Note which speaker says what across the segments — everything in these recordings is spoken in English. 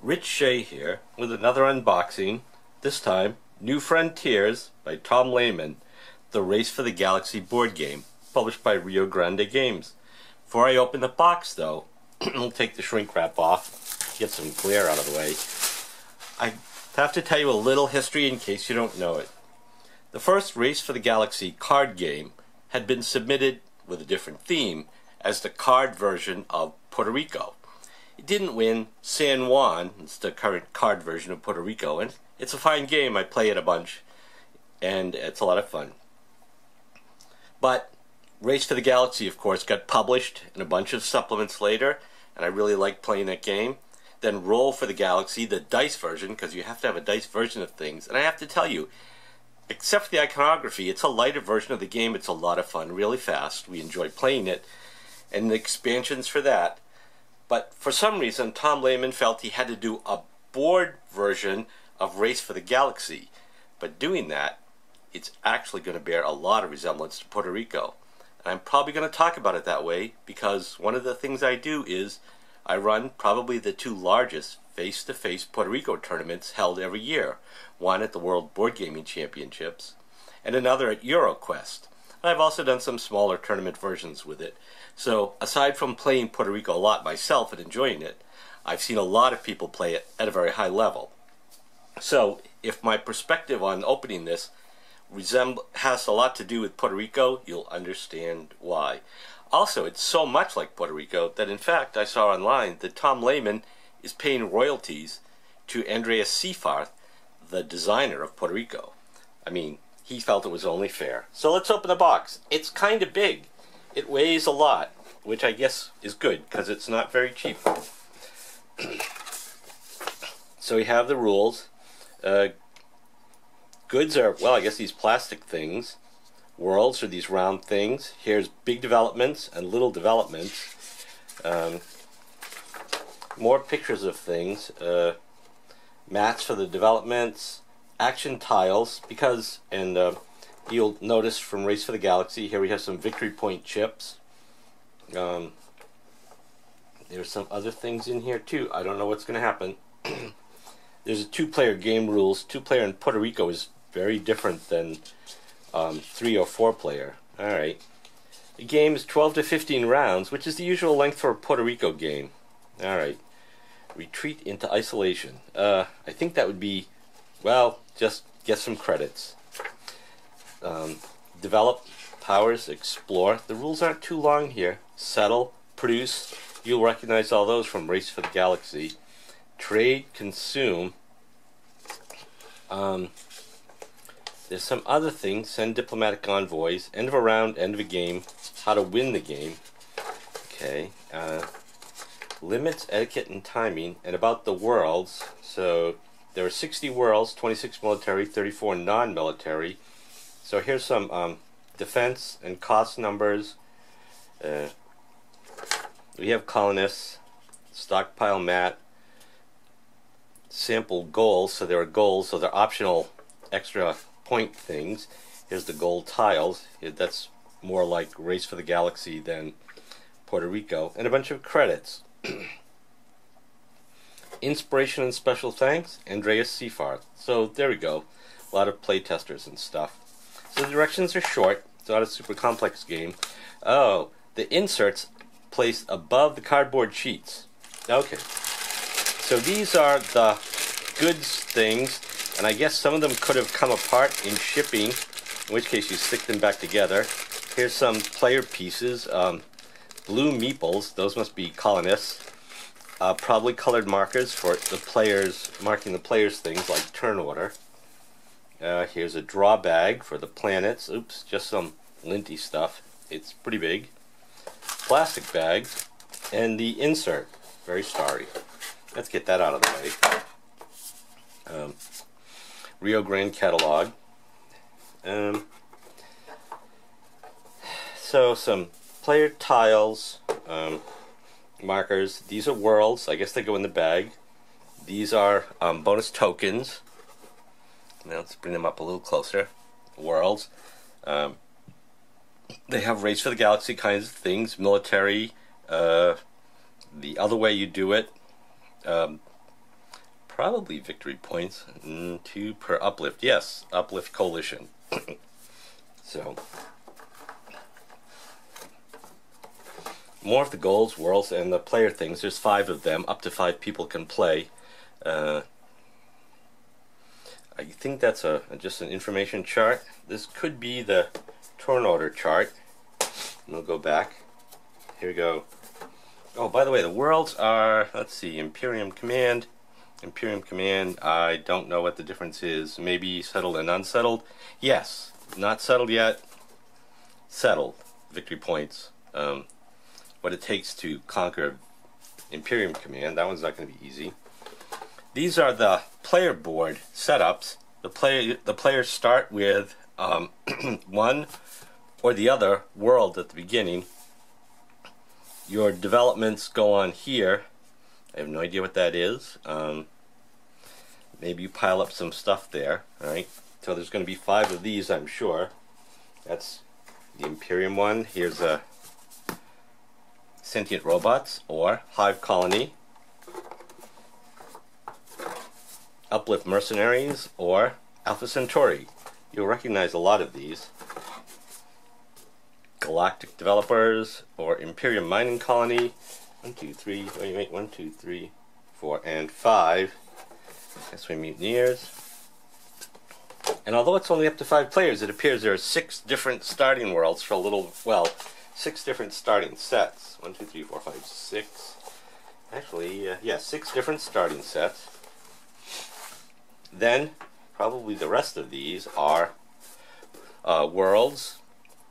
Speaker 1: Rich Shay here with another unboxing, this time New Frontiers by Tom Lehmann, the Race for the Galaxy board game, published by Rio Grande Games. Before I open the box though, I'll take the shrink wrap off, get some glare out of the way. I have to tell you a little history in case you don't know it. The first Race for the Galaxy card game had been submitted with a different theme as the card version of Puerto Rico. It didn't win. San Juan, it's the current card version of Puerto Rico, and it's a fine game. I play it a bunch, and it's a lot of fun. But Race for the Galaxy, of course, got published in a bunch of supplements later, and I really like playing that game. Then Roll for the Galaxy, the dice version, because you have to have a dice version of things. And I have to tell you, except for the iconography, it's a lighter version of the game. It's a lot of fun, really fast. We enjoy playing it, and the expansions for that. But for some reason, Tom Lehmann felt he had to do a board version of Race for the Galaxy. But doing that, it's actually going to bear a lot of resemblance to Puerto Rico. And I'm probably going to talk about it that way because one of the things I do is I run probably the two largest face-to-face Puerto Rico tournaments held every year. One at the World Board Gaming Championships and another at EuroQuest. I've also done some smaller tournament versions with it. So aside from playing Puerto Rico a lot myself and enjoying it, I've seen a lot of people play it at a very high level. So if my perspective on opening this has a lot to do with Puerto Rico, you'll understand why. Also, it's so much like Puerto Rico that in fact I saw online that Tom Lehmann is paying royalties to Andreas Seyforth, the designer of Puerto Rico. I mean, he felt it was only fair. So let's open the box. It's kind of big. It weighs a lot, which I guess is good because it's not very cheap. So we have the rules. Goods are, well, I guess these plastic things. Worlds are these round things. Here's big developments and little developments. More pictures of things. Mats for the developments. Action tiles, because, and you'll notice from Race for the Galaxy, here we have some victory point chips. There's some other things in here too. I don't know what's going to happen. There's a two-player game rules. Two-player in Puerto Rico is very different than 3 or 4-player. Alright. The game is 12 to 15 rounds, which is the usual length for a Puerto Rico game. Alright. Retreat into isolation. I think that would be, well, just get some credits. Develop, powers, explore. The rules aren't too long here. Settle, produce. You'll recognize all those from Race for the Galaxy. Trade, consume. There's some other things. Send diplomatic envoys. End of a round, end of a game. How to win the game. Okay. Limits, etiquette, and timing. And about the worlds. So there are 60 worlds, 26 military, 34 non-military. So here's some defense and cost numbers. We have colonists, stockpile mat, sample goals. So there are goals, so they're optional extra point things. Here's the gold tiles. That's more like Race for the Galaxy than Puerto Rico. And a bunch of credits. Inspiration and special thanks, Andreas Seyforth. So there we go. A lot of play testers and stuff. So the directions are short. It's not a super complex game. Oh, the inserts placed above the cardboard sheets. Okay. So these are the goods things, and I guess some of them could have come apart in shipping, in which case you stick them back together. Here's some player pieces. Blue meeples, those must be colonists. Probably colored markers for the players, marking the players' things like turn order. Here's a draw bag for the planets. Oops, just some linty stuff. It's pretty big. Plastic bag. And the insert. Very starry. Let's get that out of the way. Rio Grande catalog. So some player tiles. Markers. These are worlds. I guess they go in the bag. These are bonus tokens. Now let's bring them up a little closer. Worlds. They have Race for the Galaxy kinds of things. Military. The other way you do it. probably victory points. 2 per uplift. Yes, uplift coalition. So, more of the goals, worlds, and the player things. There's 5 of them. Up to 5 people can play. I think that's just an information chart. This could be the turn order chart. We'll go back. Here we go. Oh, by the way, the worlds are, let's see, Imperium Command. Imperium Command, I don't know what the difference is. Maybe settled and unsettled. Yes, not settled yet. Settled. Victory points. What it takes to conquer Imperium Command. That one's not going to be easy. These are the player board setups. The players start with one or the other world at the beginning. Your developments go on here. I have no idea what that is. Maybe you pile up some stuff there. Alright, so there's going to be 5 of these, I'm sure. That's the Imperium one. Here's a Sentient Robots or Hive Colony. Uplift Mercenaries or Alpha Centauri. You'll recognize a lot of these. Galactic Developers or Imperium Mining Colony. 1, 2, 3, wait, 1, 2, 3, 4, and 5. That's my Mutineers. And although it's only up to 5 players, it appears there are 6 different starting worlds for a little, well, 6 different starting sets. 1, 2, 3, 4, 5, 6. Actually, yeah, 6 different starting sets. Then, probably the rest of these are worlds,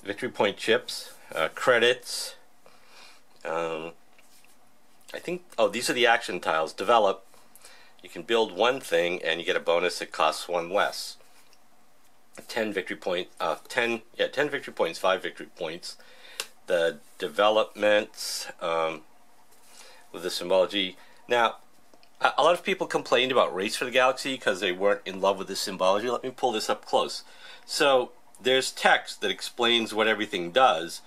Speaker 1: victory point chips, credits. I think, oh, these are the action tiles. Develop. You can build one thing and you get a bonus that costs 1 less. 10 victory point, 10 victory points, 5 victory points. The developments with the symbology. Now, a lot of people complained about Race for the Galaxy because they weren't in love with the symbology. Let me pull this up close. So there's text that explains what everything does.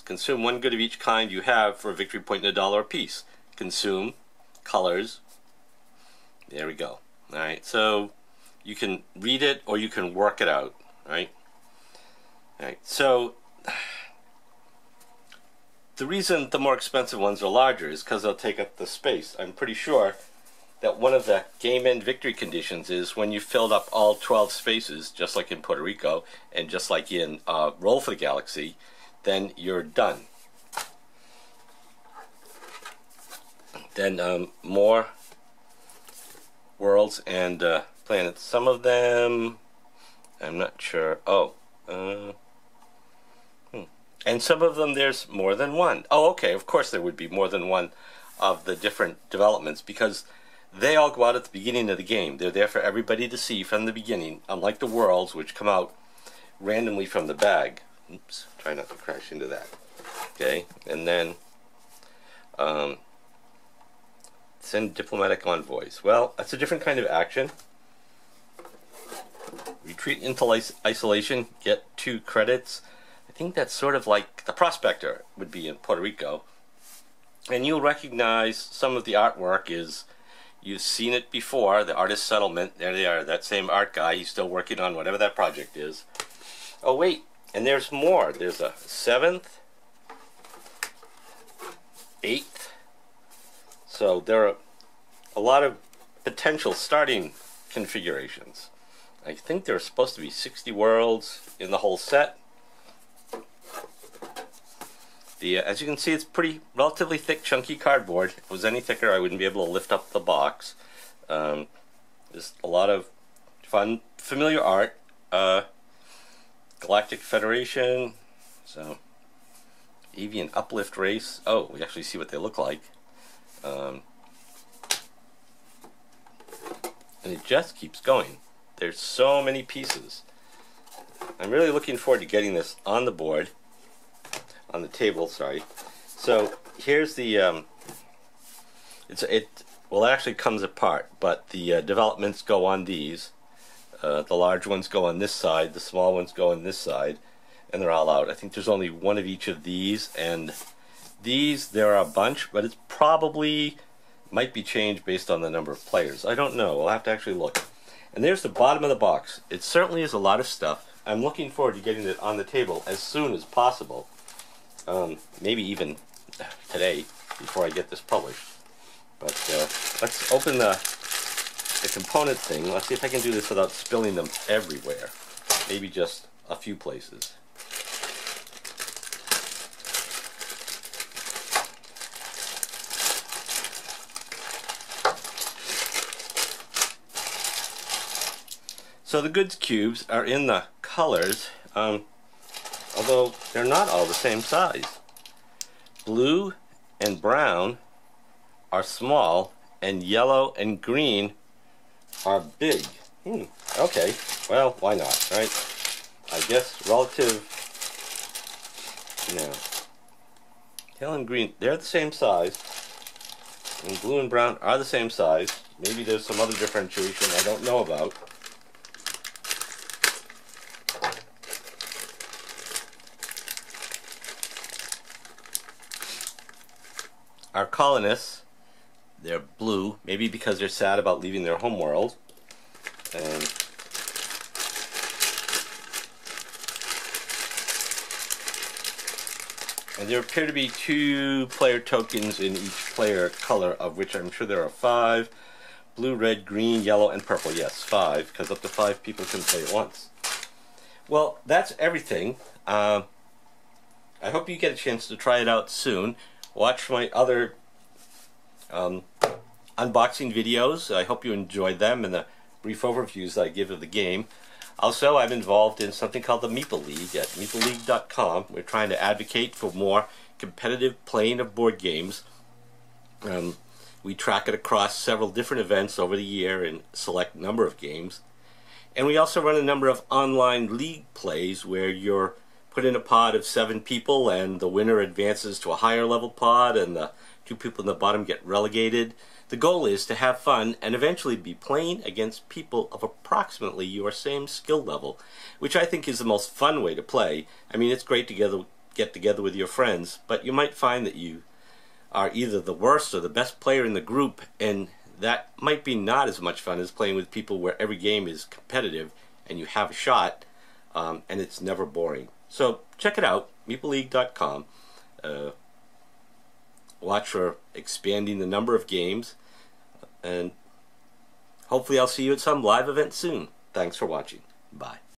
Speaker 1: Consume 1 good of each kind you have for a victory point and $1 apiece. Consume, colors. There we go. Alright, so you can read it or you can work it out. Right? Alright, so the reason the more expensive ones are larger is because they'll take up the space. I'm pretty sure that one of the game end victory conditions is when you filled up all 12 spaces, just like in Puerto Rico and just like in Roll for the Galaxy, then you're done. Then more worlds and planets. Some of them, I'm not sure. Oh, and some of them there's more than one. Oh, okay, of course there would be more than one of the different developments because they all go out at the beginning of the game. They're there for everybody to see from the beginning, unlike the worlds, which come out randomly from the bag. Oops, try not to crash into that. Okay, and then send diplomatic envoys. Well, that's a different kind of action. Retreat into isolation, get 2 credits. I think that's sort of like the Prospector would be in Puerto Rico. And you'll recognize some of the artwork is, you've seen it before, the Artist Settlement. There they are, that same art guy. He's still working on whatever that project is. Oh wait, and there's more. There's a 7th, 8th. So there are a lot of potential starting configurations. I think there are supposed to be 60 worlds in the whole set. As you can see, it's pretty relatively thick, chunky cardboard. If it was any thicker, I wouldn't be able to lift up the box. There's a lot of fun, familiar art. Galactic Federation. So, Avian Uplift Race. Oh, we actually see what they look like. And it just keeps going. There's so many pieces. I'm really looking forward to getting this on the board. On the table, sorry. So here's the it actually comes apart, but the developments go on these. The large ones go on this side, the small ones go on this side, and they're all out. I think there's only one of each of these, and these there are a bunch, but it's probably might be changed based on the number of players. I don't know. We'll have to actually look. And there's the bottom of the box. It certainly is a lot of stuff. I'm looking forward to getting it on the table as soon as possible. Maybe even today, before I get this published. But let's open the component thing. Let's see if I can do this without spilling them everywhere. Maybe just a few places. So the goods cubes are in the colors, although they're not all the same size. Blue and brown are small, and yellow and green are big. Okay, well, why not, right? I guess relative, yellow and green, they're the same size, and blue and brown are the same size. Maybe there's some other differentiation I don't know about. Our colonists, they're blue, maybe because they're sad about leaving their homeworld. And there appear to be 2 player tokens in each player color, of which I'm sure there are 5. Blue, red, green, yellow, and purple. Yes, 5, because up to 5 people can play at once. Well, that's everything. I hope you get a chance to try it out soon. Watch my other unboxing videos. I hope you enjoyed them and the brief overviews I give of the game. Also, I'm involved in something called the Meeple League at meepleleague.com. We're trying to advocate for more competitive playing of board games. We track it across several different events over the year and select number of games. And we also run a number of online league plays where you're put in a pod of 7 people and the winner advances to a higher level pod and the 2 people in the bottom get relegated. The goal is to have fun and eventually be playing against people of approximately your same skill level, which I think is the most fun way to play. I mean, it's great to get together with your friends, but you might find that you are either the worst or the best player in the group, and that might be not as much fun as playing with people where every game is competitive and you have a shot, and it's never boring. So check it out, meepleleague.com. Watch for expanding the number of games, and hopefully I'll see you at some live event soon. Thanks for watching. Bye.